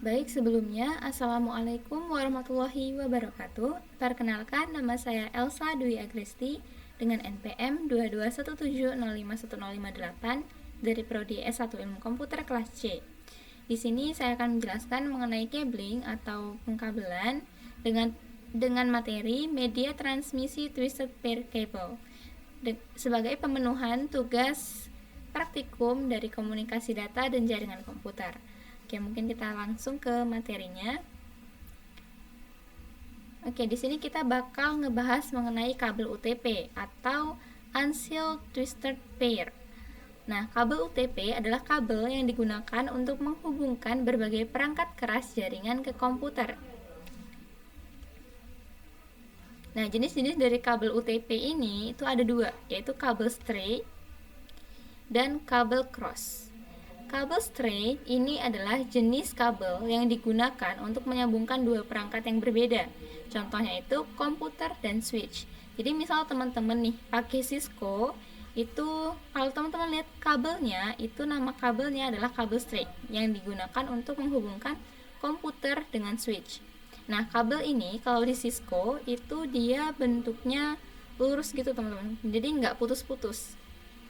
Baik, sebelumnya, Assalamualaikum warahmatullahi wabarakatuh. Perkenalkan, nama saya Elsa Dwi Agresti dengan NPM 221705108 dari Prodi S1 Ilmu Komputer kelas C. Di sini saya akan menjelaskan mengenai cabling atau pengkabelan dengan materi media transmisi twisted pair cable sebagai pemenuhan tugas praktikum dari komunikasi data dan jaringan komputer. Oke, mungkin kita langsung ke materinya. Oke, di sini kita bakal ngebahas mengenai kabel UTP atau Unsealed Twisted Pair. Nah, kabel UTP adalah kabel yang digunakan untuk menghubungkan berbagai perangkat keras jaringan ke komputer. Nah, jenis-jenis dari kabel UTP ini itu ada dua, yaitu kabel straight dan kabel cross. Kabel straight ini adalah jenis kabel yang digunakan untuk menyambungkan dua perangkat yang berbeda. Contohnya itu komputer dan switch. Jadi misal teman-teman nih pakai Cisco, itu kalau teman-teman lihat kabelnya, itu nama kabelnya adalah kabel straight yang digunakan untuk menghubungkan komputer dengan switch. Nah, kabel ini kalau di Cisco itu dia bentuknya lurus gitu teman-teman. Jadi nggak putus-putus.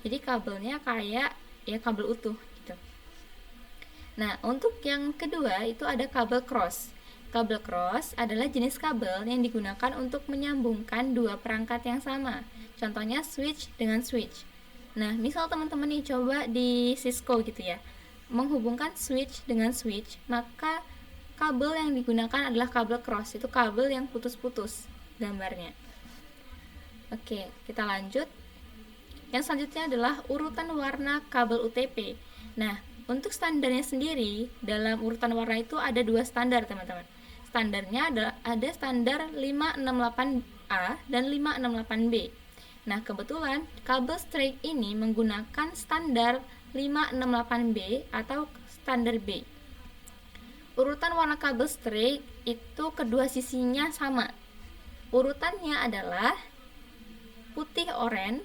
Jadi kabelnya kayak ya kabel utuh. Nah, untuk yang kedua itu ada kabel cross. Kabel cross adalah jenis kabel yang digunakan untuk menyambungkan dua perangkat yang sama. Contohnya switch dengan switch. Nah, misal teman-teman nih coba di Cisco gitu ya, menghubungkan switch dengan switch, maka kabel yang digunakan adalah kabel cross. Itu kabel yang putus-putus gambarnya. Oke, kita lanjut. Yang selanjutnya adalah urutan warna kabel UTP. Nah, untuk standarnya sendiri, dalam urutan warna itu ada dua standar, teman-teman. Standarnya ada standar 568A dan 568B. Nah, kebetulan kabel straight ini menggunakan standar 568B atau standar B. Urutan warna kabel straight itu kedua sisinya sama. Urutannya adalah putih oranye,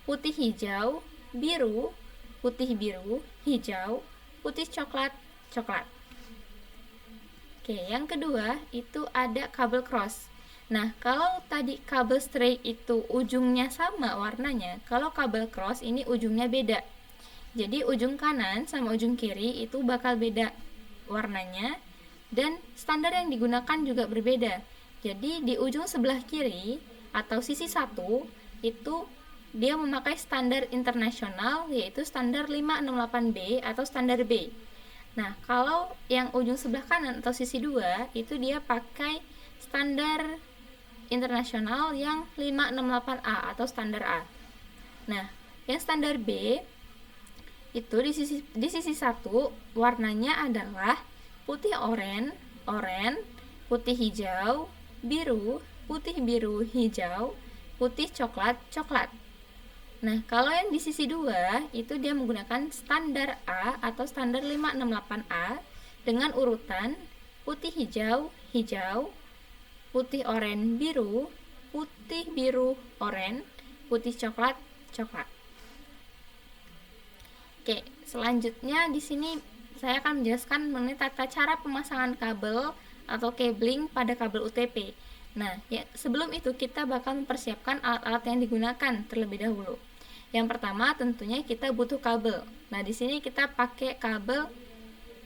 putih hijau, biru, putih biru, hijau, putih coklat, coklat. Oke, yang kedua itu ada kabel cross. Nah, kalau tadi kabel straight itu ujungnya sama warnanya, kalau kabel cross ini ujungnya beda. Jadi ujung kanan sama ujung kiri itu bakal beda warnanya dan standar yang digunakan juga berbeda. Jadi di ujung sebelah kiri atau sisi 1 itu dia memakai standar internasional yaitu standar 568B atau standar B. Nah, kalau yang ujung sebelah kanan atau sisi 2 itu dia pakai standar internasional yang 568A atau standar A. Nah, yang standar B itu di sisi 1 warnanya adalah putih oranye, putih hijau, biru, putih biru, hijau, putih coklat, coklat. Nah, kalau yang di sisi 2 itu dia menggunakan standar A atau standar 568A dengan urutan putih hijau, hijau, putih oranye, biru, putih biru, oranye, putih coklat, coklat. Oke, selanjutnya di sini saya akan menjelaskan mengenai tata cara pemasangan kabel atau cabling pada kabel UTP. Nah, ya, sebelum itu kita bakal mempersiapkan alat-alat yang digunakan terlebih dahulu. Yang pertama tentunya kita butuh kabel. Nah, di sini kita pakai kabel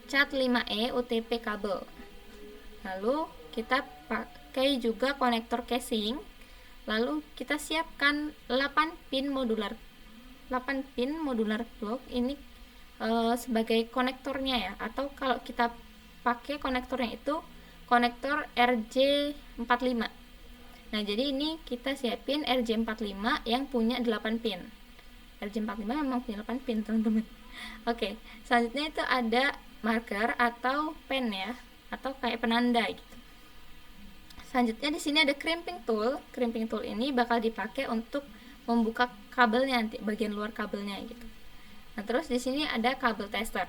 CAT5E UTP kabel. Lalu kita pakai juga konektor casing. Lalu kita siapkan 8 pin modular plug ini sebagai konektornya ya, atau kalau kita pakai konektornya itu konektor RJ45. Nah, jadi ini kita siapin RJ45 yang punya 8 pin. RJ45 memang punya 8 pin, teman-teman. Oke, selanjutnya itu ada marker atau pen ya, atau kayak penanda gitu. Selanjutnya di sini ada crimping tool. Crimping tool ini bakal dipakai untuk membuka kabelnya nanti, bagian luar kabelnya gitu. Nah, terus di sini ada kabel tester.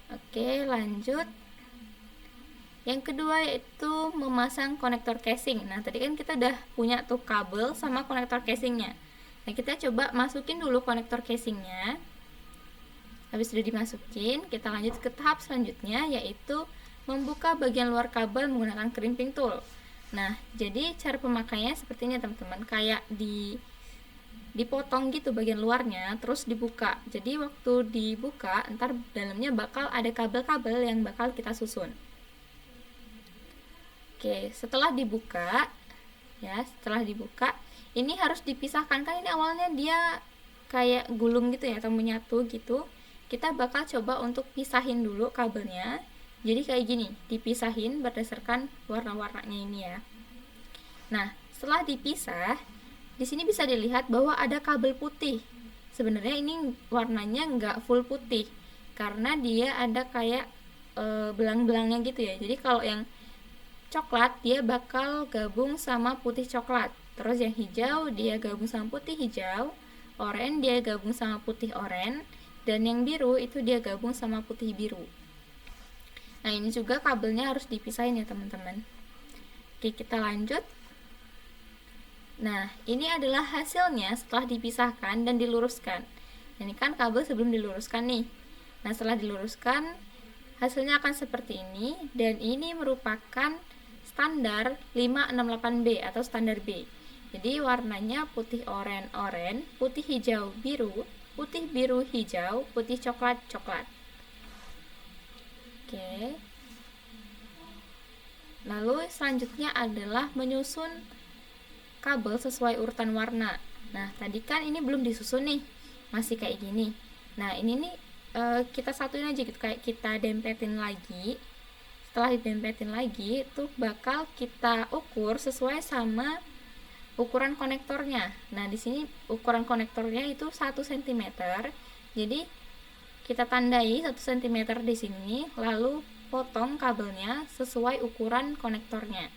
Oke, lanjut. Yang kedua yaitu memasang konektor casing. Nah, tadi kan kita udah punya tuh kabel sama konektor casingnya. Nah, kita coba masukin dulu konektor casingnya. Habis sudah dimasukin, kita lanjut ke tahap selanjutnya, yaitu membuka bagian luar kabel menggunakan crimping tool. Nah, jadi cara pemakaiannya seperti ini teman-teman, kayak dipotong gitu bagian luarnya, terus dibuka. Jadi waktu dibuka, ntar dalamnya bakal ada kabel-kabel yang bakal kita susun. Oke, setelah dibuka, ini harus dipisahkan, kan ini awalnya dia kayak gulung gitu ya, atau menyatu gitu. Kita bakal coba untuk pisahin dulu kabelnya. Jadi kayak gini, dipisahin berdasarkan warna-warnanya ini ya. Nah, setelah dipisah, di sini bisa dilihat bahwa ada kabel putih. Sebenarnya ini warnanya nggak full putih, karena dia ada kayak belang-belangnya gitu ya. Jadi kalau yang coklat dia bakal gabung sama putih coklat, terus yang hijau dia gabung sama putih hijau, oranye dia gabung sama putih oranye, dan yang biru itu dia gabung sama putih biru. Nah, ini juga kabelnya harus dipisahin ya teman-teman. Oke, kita lanjut. Nah, ini adalah hasilnya setelah dipisahkan dan diluruskan. Ini kan kabel sebelum diluruskan nih. Nah, setelah diluruskan, hasilnya akan seperti ini, dan ini merupakan standar 568B atau standar B. Jadi warnanya putih oranye, putih hijau biru, putih biru hijau, putih coklat coklat. Oke. Lalu selanjutnya adalah menyusun kabel sesuai urutan warna. Nah, tadi kan ini belum disusun nih, masih kayak gini. Nah, ini nih kita satuin aja gitu, kayak kita dempetin lagi. Setelah didempetin lagi, itu bakal kita ukur sesuai sama ukuran konektornya. Nah, di sini ukuran konektornya itu 1 cm. Jadi kita tandai 1 cm di sini, lalu potong kabelnya sesuai ukuran konektornya.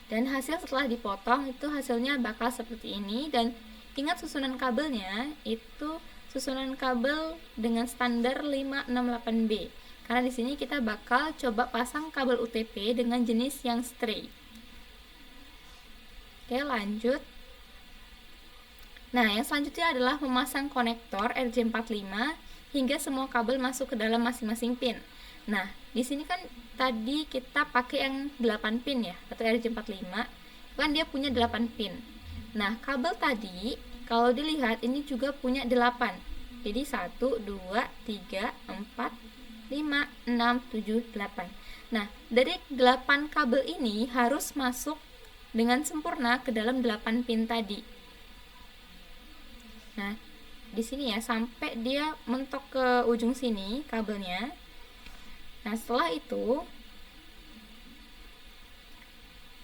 Dan hasil setelah dipotong itu hasilnya bakal seperti ini. Dan ingat susunan kabelnya itu susunan kabel dengan standar 568B. Karena di sini kita bakal coba pasang kabel UTP dengan jenis yang straight. Oke, lanjut. Nah, yang selanjutnya adalah memasang konektor RJ45 hingga semua kabel masuk ke dalam masing-masing pin. Nah, di sini kan tadi kita pakai yang 8 pin ya, atau RJ45, kan dia punya 8 pin. Nah, kabel tadi kalau dilihat ini juga punya 8. Jadi 1, 2, 3, 4, 5, 6, 7, 8. Nah, dari 8 kabel ini harus masuk dengan sempurna ke dalam 8 pin tadi. Nah, di sini ya, sampai dia mentok ke ujung sini kabelnya. Nah, setelah itu,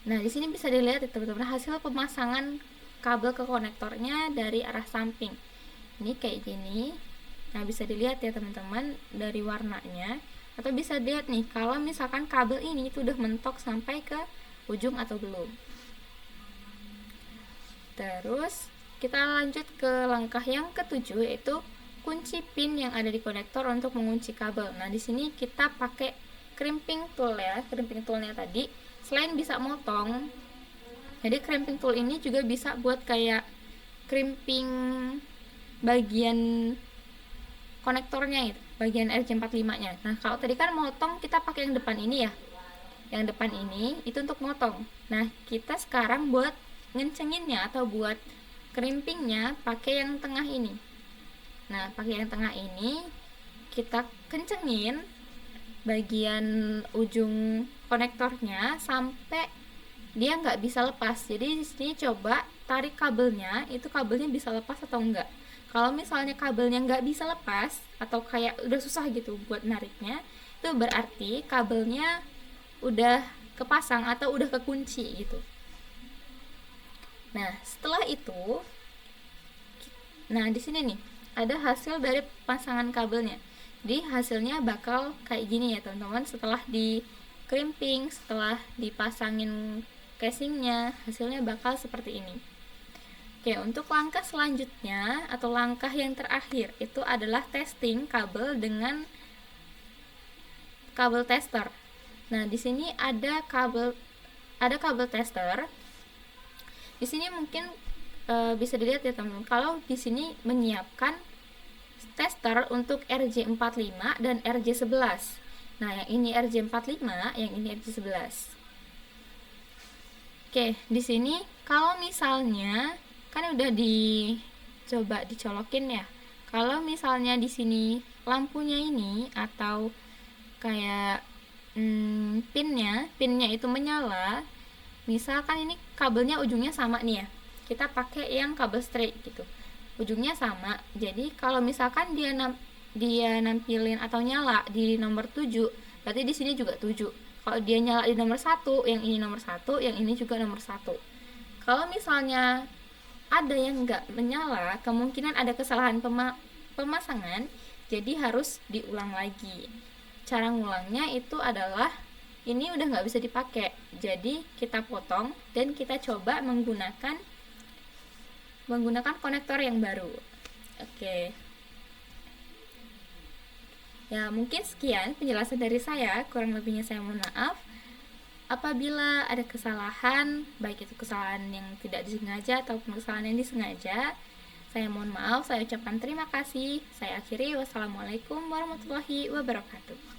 nah di sini bisa dilihat ya teman-teman, hasil pemasangan kabel ke konektornya dari arah samping. Ini kayak gini. Nah, bisa dilihat ya teman-teman dari warnanya, atau bisa dilihat nih kalau misalkan kabel ini itu udah mentok sampai ke ujung atau belum. Terus kita lanjut ke langkah yang ketujuh, yaitu kunci pin yang ada di konektor untuk mengunci kabel. Nah, di sini kita pakai crimping tool ya. Crimping toolnya tadi selain bisa motong, jadi crimping tool ini juga bisa buat kayak crimping bagian konektornya gitu, bagian RJ45-nya. Nah, kalau tadi kan motong kita pakai yang depan ini ya. Yang depan ini itu untuk motong. Nah, kita sekarang buat ngencenginnya atau buat crimpingnya pakai yang tengah ini. Nah, pakai yang tengah ini kita kencengin bagian ujung konektornya sampai dia nggak bisa lepas. Jadi di sini coba tarik kabelnya, itu kabelnya bisa lepas atau enggak. Kalau misalnya kabelnya nggak bisa lepas atau kayak udah susah gitu buat nariknya, itu berarti kabelnya udah kepasang atau udah kekunci gitu. Nah, setelah itu, nah di sini nih ada hasil dari pasangan kabelnya. Jadi hasilnya bakal kayak gini ya teman-teman. Setelah di crimping, setelah dipasangin casingnya, hasilnya bakal seperti ini. Oke, untuk langkah selanjutnya atau langkah yang terakhir itu adalah testing kabel dengan kabel tester. Nah, di sini ada kabel tester. Di sini mungkin bisa dilihat ya teman-teman, kalau di sini menyiapkan tester untuk RJ45 dan RJ11. Nah, yang ini RJ45, yang ini RJ11. Oke, di sini kalau misalnya kan udah dicoba dicolokin ya. Kalau misalnya di sini lampunya ini atau kayak pinnya itu menyala, misalkan ini kabelnya ujungnya sama nih ya, kita pakai yang kabel straight gitu, ujungnya sama. Jadi kalau misalkan dia nampilin atau nyala di nomor 7, berarti di sini juga 7. Kalau dia nyala di nomor 1, yang ini nomor 1, yang ini juga nomor 1. Kalau misalnya ada yang nggak menyala, kemungkinan ada kesalahan pemasangan, jadi harus diulang lagi. Cara ngulangnya itu adalah, ini udah nggak bisa dipakai, jadi kita potong dan kita coba menggunakan konektor yang baru. Oke. Ya, mungkin sekian penjelasan dari saya, kurang lebihnya saya mohon maaf. Apabila ada kesalahan, baik itu kesalahan yang tidak disengaja ataupun kesalahan yang disengaja, saya mohon maaf, saya ucapkan terima kasih. Saya akhiri, wassalamualaikum warahmatullahi wabarakatuh.